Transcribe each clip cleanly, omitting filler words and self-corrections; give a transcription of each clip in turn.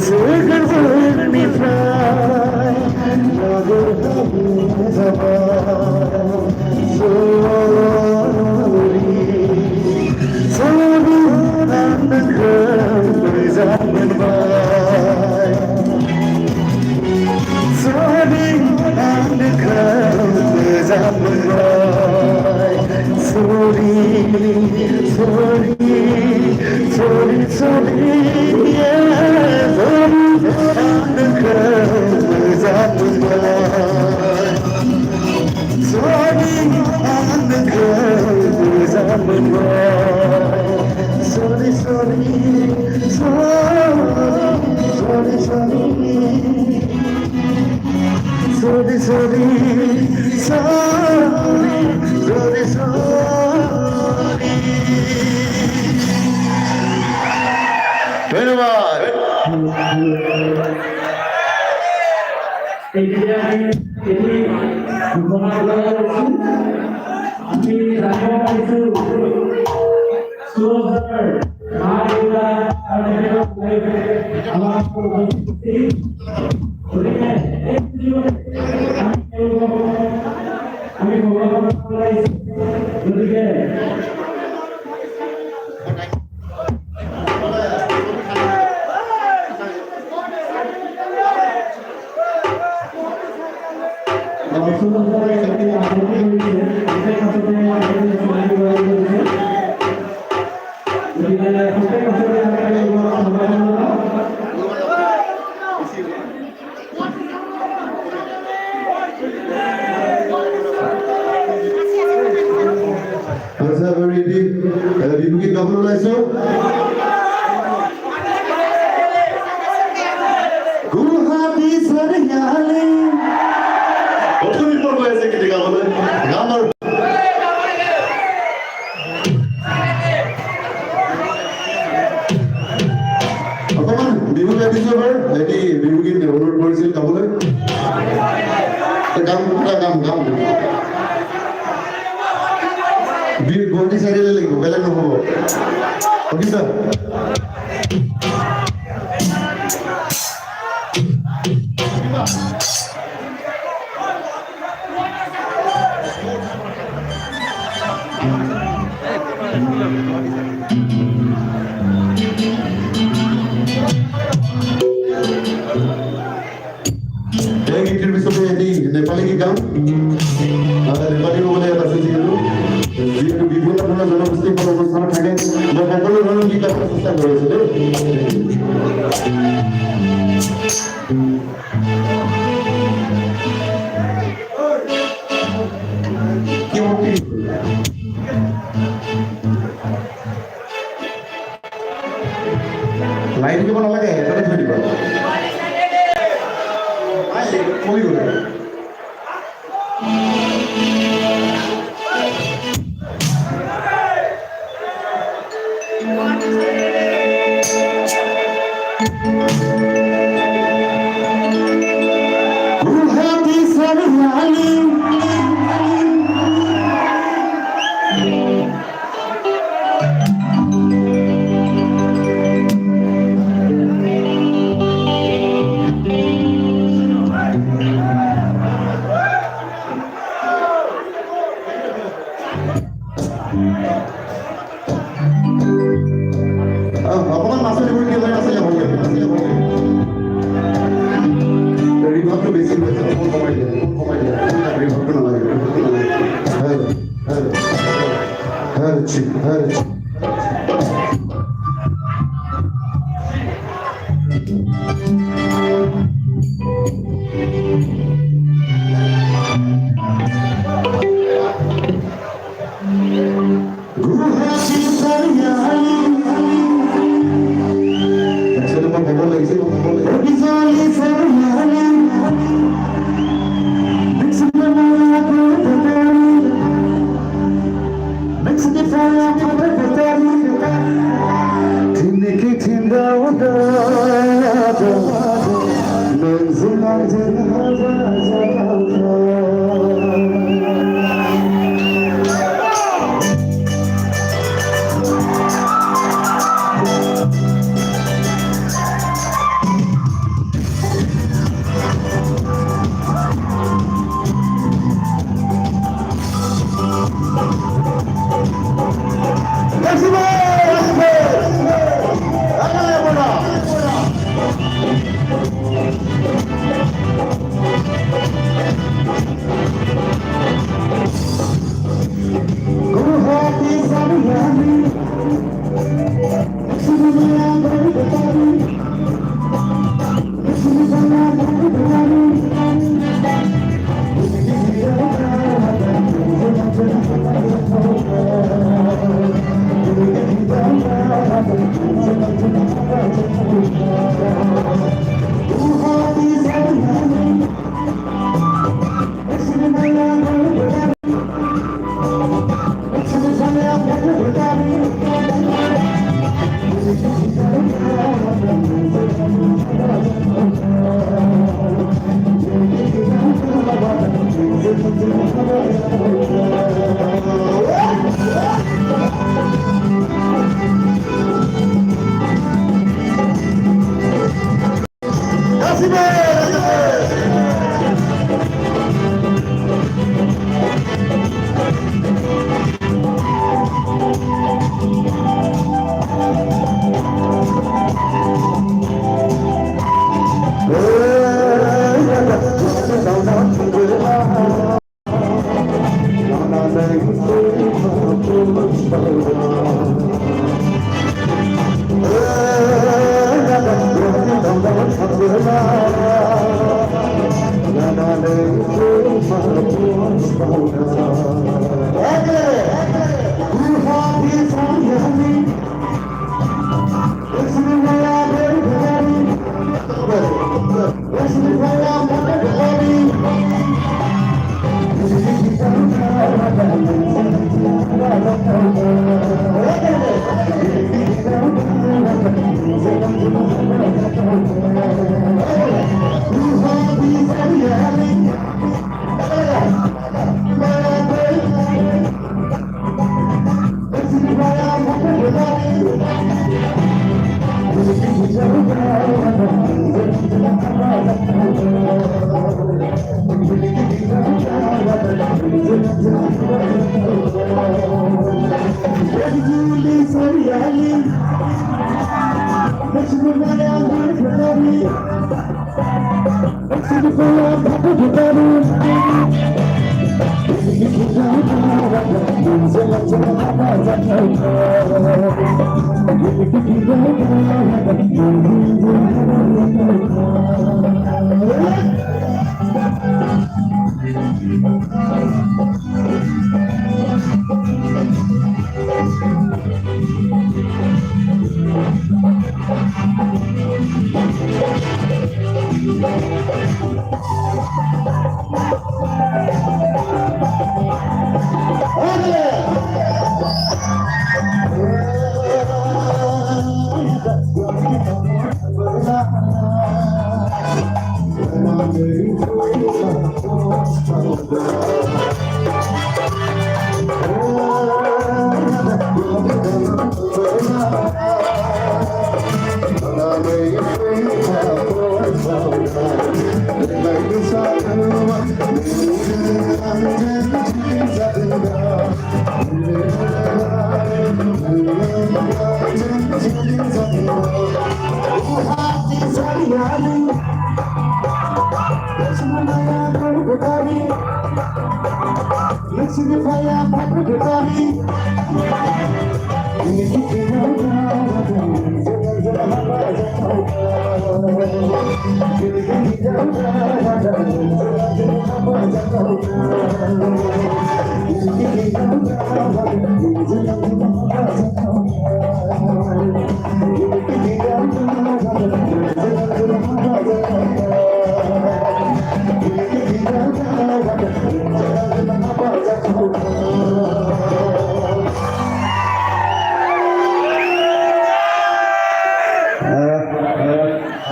Zögerwürdenifrei, Lagerhabizabal, Sorry, Sorry, and the girl is up and by. Sorry, and the girl is up and by. Sorry, sorry, sorry, sorry, yeah, sorry, and the girl is up and by. Sorry, and the girl is up and by. Sorry, sorry, sorry, sorry, sorry. Sorry, sorry, sorry, sorry, sorry. ধন্যবাদ। আমি বিভূতি কখন ওলাইছো গুহাটি সরিয়ালে প্রথমে পড়বো এসে কি গান বলে গান আর অকমান বিভূতি এপিসোডৰ এটি বিভূতি অনুৰোধ কৰিছিল গাবলৈ গান গান বন্দি চাইডে লাগিব বেলেগ নহ'ব অকে স্যার गीतটির পিছনে এটি নেপালি গীত গান নেপালি বলে আছে যেহেতু বিভিন্ন ধরনের জনগোষ্ঠীর কোনো অনুষ্ঠান থাকে বা সকলো ধৰণৰ গীত গাব চেষ্টা কৰিছে লাইট দিব নালাগে এটা থৈ দিব কমি গ'ল অকমান মাছৰ দিব কি আছে যাব ৰিভাবটো বেছি হৈছে অকমান কমাই দিয়া ৰিভাবটো নালাগে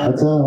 अच्छा